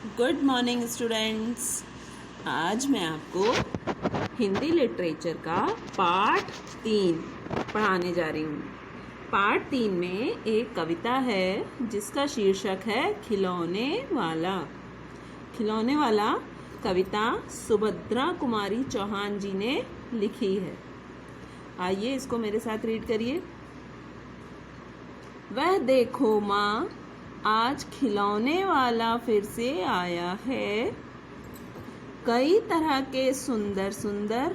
Good morning students. आज मैं आपको हिंदी लिटरेचर का पार्ट 3 पढ़ाने जा रही हूँ। पार्ट 3 में एक कविता है जिसका शीर्षक है खिलौने वाला। खिलौने वाला कविता सुभद्रा कुमारी चौहान जी ने लिखी है। आइए इसको मेरे साथ रीड करिए। वह देखो माँ, आज खिलौने वाला फिर से आया है। कई तरह के सुंदर सुंदर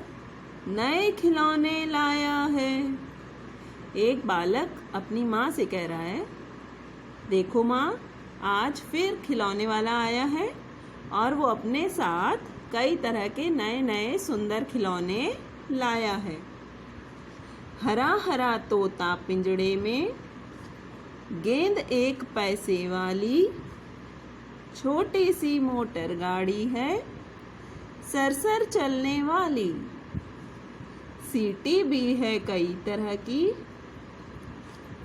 नए खिलौने लाया है। एक बालक अपनी माँ से कह रहा है, देखो माँ, आज फिर खिलौने वाला आया है और वो अपने साथ कई तरह के नए नए सुंदर खिलौने लाया है। हरा हरा तोता पिंजड़े में, गेंद 1 पैसे वाली, छोटी सी मोटर गाड़ी है सरसर चलने वाली। सीटी भी है कई तरह की,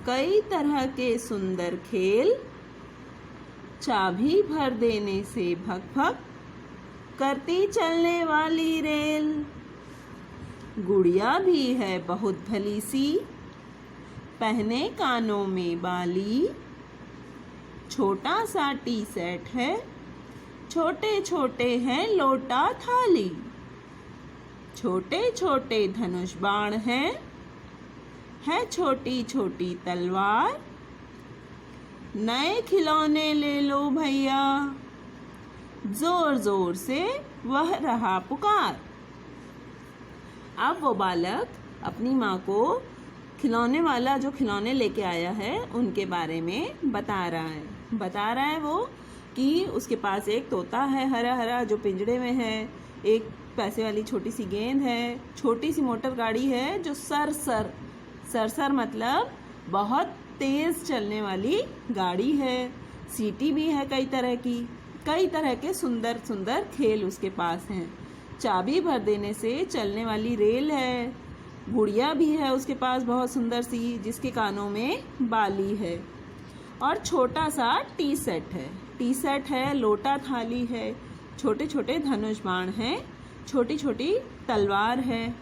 कई तरह के सुंदर खेल। चाबी भर देने से भक भक करती चलने वाली रेल। गुड़िया भी है बहुत भली सी, पहने कानों में बाली। छोटा सा टी सेट है, छोटे छोटे हैं लोटा थाली। छोटे छोटे धनुष बाण हैं, है छोटी छोटी तलवार। नए खिलौने ले लो भैया, जोर जोर से वह रहा पुकार। अब वो बालक अपनी माँ को खिलौने वाला जो खिलौने लेके आया है उनके बारे में बता रहा है वो कि उसके पास एक तोता है हरा हरा जो पिंजड़े में है, एक पैसे वाली छोटी सी गेंद है, छोटी सी मोटर गाड़ी है जो सरसर मतलब बहुत तेज चलने वाली गाड़ी है। सीटी भी है कई तरह की, कई तरह के सुंदर सुंदर खेल उसके पास हैं। चाबी भर देने से चलने वाली रेल है। गुड़िया भी है उसके पास बहुत सुंदर सी, जिसके कानों में बाली है। और छोटा सा टी सेट है, लोटा थाली है, छोटे छोटे धनुष बाण हैं, छोटी छोटी तलवार है।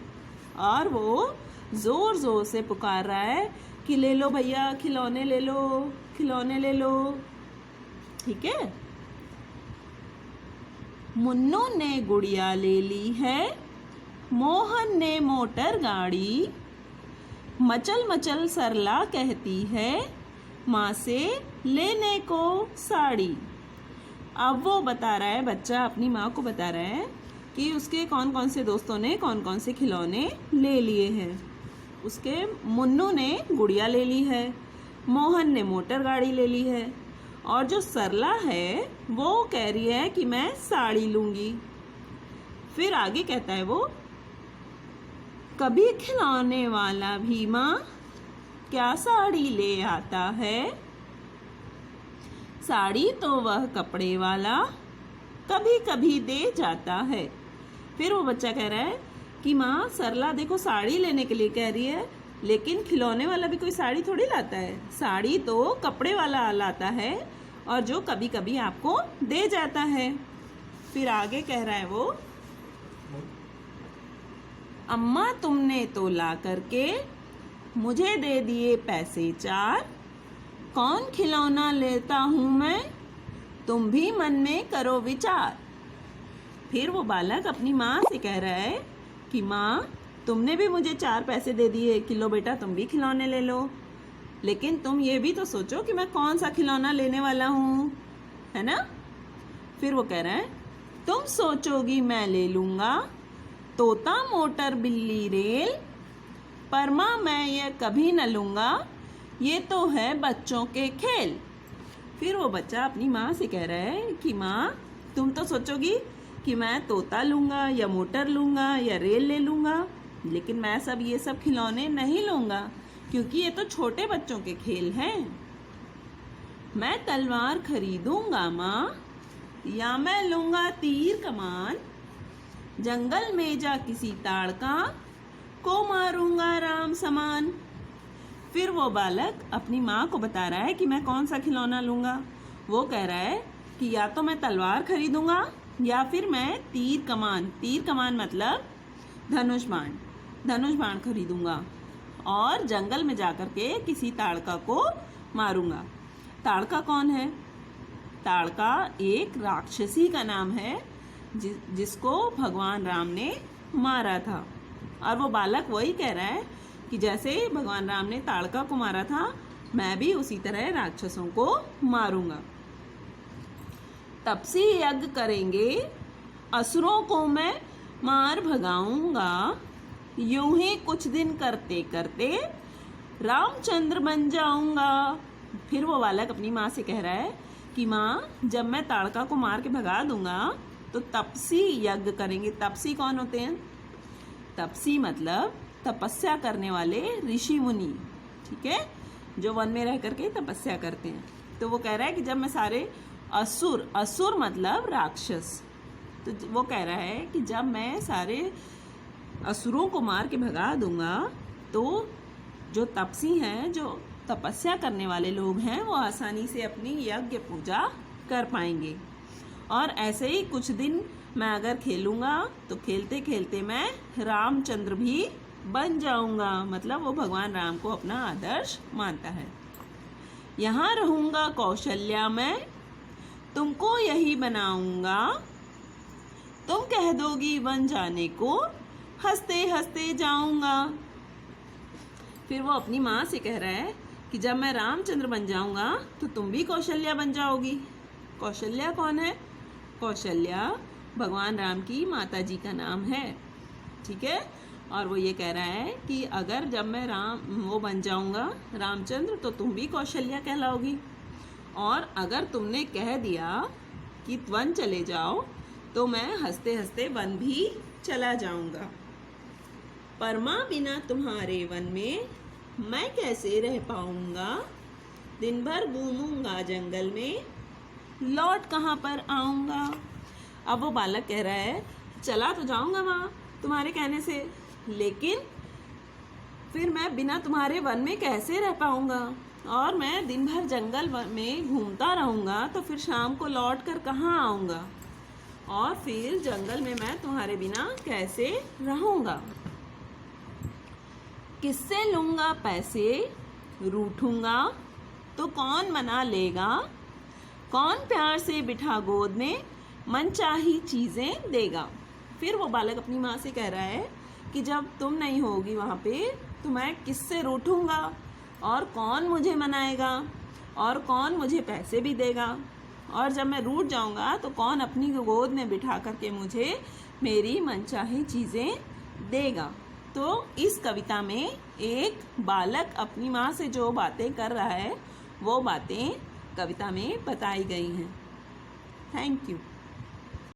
और वो जोर जोर से पुकार रहा है कि ले लो भैया, खिलौने ले लो, खिलौने ले लो। ठीक है। मुन्नू ने गुड़िया ले ली है, मोहन ने मोटर गाड़ी। मचल मचल सरला कहती है, माँ से लेने को साड़ी। अब वो बता रहा है, बच्चा अपनी माँ को बता रहा है कि उसके कौन कौन से दोस्तों ने कौन कौन से खिलौने ले लिए हैं। उसके मुन्नू ने गुड़िया ले ली है, मोहन ने मोटर गाड़ी ले ली है, और जो सरला है वो कह रही है कि मैं साड़ी लूंगी। फिर आगे कहता है वो, कभी खिलौने वाला भी माँ क्या साड़ी ले आता है। साड़ी तो वह कपड़े वाला कभी कभी दे जाता है। फिर वो बच्चा कह रहा है कि माँ, सरला देखो साड़ी लेने के लिए कह रही है, लेकिन खिलौने वाला भी कोई साड़ी थोड़ी लाता है। साड़ी तो कपड़े वाला लाता है और जो कभी कभी आपको दे जाता है। फिर आगे कह रहा है वो, अम्मा तुमने तो ला करके मुझे दे दिए पैसे 4। कौन खिलौना लेता हूँ मैं, तुम भी मन में करो विचार। फिर वो बालक अपनी माँ से कह रहा है कि माँ, तुमने भी मुझे 4 पैसे दे दिए कि लो बेटा तुम भी खिलौने ले लो, लेकिन तुम ये भी तो सोचो कि मैं कौन सा खिलौना लेने वाला हूँ, है ना। फिर वो कह रहा है, तुम सोचोगी मैं ले लूँगा तोता मोटर बिल्ली रेल, पर माँ मैं ये कभी न लूँगा, ये तो है बच्चों के खेल। फिर वो बच्चा अपनी माँ से कह रहा है कि माँ, तुम तो सोचोगी कि मैं तोता लूँगा या मोटर लूँगा या रेल ले लूँगा, लेकिन मैं ये सब खिलौने नहीं लूँगा क्योंकि ये तो छोटे बच्चों के खेल हैं। मैं तलवार खरीदूँगा माँ, या मैं लूँगा तीर कमान। जंगल में जा किसी ताड़का को मारूंगा राम समान। फिर वो बालक अपनी माँ को बता रहा है कि मैं कौन सा खिलौना लूँगा। वो कह रहा है कि या तो मैं तलवार खरीदूंगा या फिर मैं तीर कमान मतलब धनुष बाण खरीदूंगा और जंगल में जाकर के किसी ताड़का को मारूंगा। ताड़का कौन है? ताड़का एक राक्षसी का नाम है जिसको भगवान राम ने मारा था। और वो बालक वही कह रहा है कि जैसे भगवान राम ने ताड़का को मारा था, मैं भी उसी तरह राक्षसों को मारूंगा। तपसी यज्ञ करेंगे, असुरों को मैं मार भगाऊंगा। यूं ही कुछ दिन करते करते रामचंद्र बन जाऊंगा। फिर वो बालक अपनी माँ से कह रहा है कि माँ, जब मैं ताड़का को मार के भगा दूंगा तो तपसी यज्ञ करेंगे। तपसी कौन होते हैं? तपसी मतलब तपस्या करने वाले ऋषि मुनि, ठीक है, जो वन में रह करके तपस्या करते हैं। तो वो कह रहा है कि जब मैं सारे असुर मतलब राक्षस, तो वो कह रहा है कि जब मैं सारे असुरों को मार के भगा दूंगा तो जो तपसी हैं, जो तपस्या करने वाले लोग हैं, वो आसानी से अपनी यज्ञ पूजा कर पाएंगे। और ऐसे ही कुछ दिन मैं अगर खेलूंगा तो खेलते खेलते मैं रामचंद्र भी बन जाऊंगा। मतलब वो भगवान राम को अपना आदर्श मानता है। यहाँ रहूंगा कौशल्या मैं, तुमको यही बनाऊंगा। तुम कह दोगी वन जाने को, हंसते हंसते जाऊंगा। फिर वो अपनी माँ से कह रहा है कि जब मैं रामचंद्र बन जाऊंगा तो तुम भी कौशल्या बन जाओगी। कौशल्या कौन है? कौशल्या भगवान राम की माता जी का नाम है, ठीक है। और वो ये कह रहा है कि अगर जब मैं वो बन जाऊंगा रामचंद्र, तो तुम भी कौशल्या कहलाओगी। और अगर तुमने कह दिया कि वन चले जाओ तो मैं हंसते हंसते वन भी चला जाऊंगा। परमा बिना तुम्हारे वन में मैं कैसे रह पाऊंगा। दिन भर घूमूंगा जंगल में, लौट कहाँ पर आऊंगा। अब वो बालक कह रहा है, चला तो जाऊंगा माँ तुम्हारे कहने से, लेकिन फिर मैं बिना तुम्हारे वन में कैसे रह पाऊंगा। और मैं दिन भर जंगल में घूमता रहूंगा तो फिर शाम को लौट कर कहाँ आऊंगा। और फिर जंगल में मैं तुम्हारे बिना कैसे रहूंगा। किससे लूंगा पैसे, रूठूंगा तो कौन मना लेगा। कौन प्यार से बिठा गोद में मनचाही चीजें देगा। फिर वो बालक अपनी माँ से कह रहा है कि जब तुम नहीं होगी वहाँ पे तो मैं किससे रूठूंगा, और कौन मुझे मनाएगा, और कौन मुझे पैसे भी देगा। और जब मैं रूठ जाऊंगा तो कौन अपनी गोद में बिठा करके मुझे मेरी मनचाही चीज़ें देगा। तो इस कविता में एक बालक अपनी माँ से जो बातें कर रहा है वो बातें कविता में बताई गई हैं। Thank you.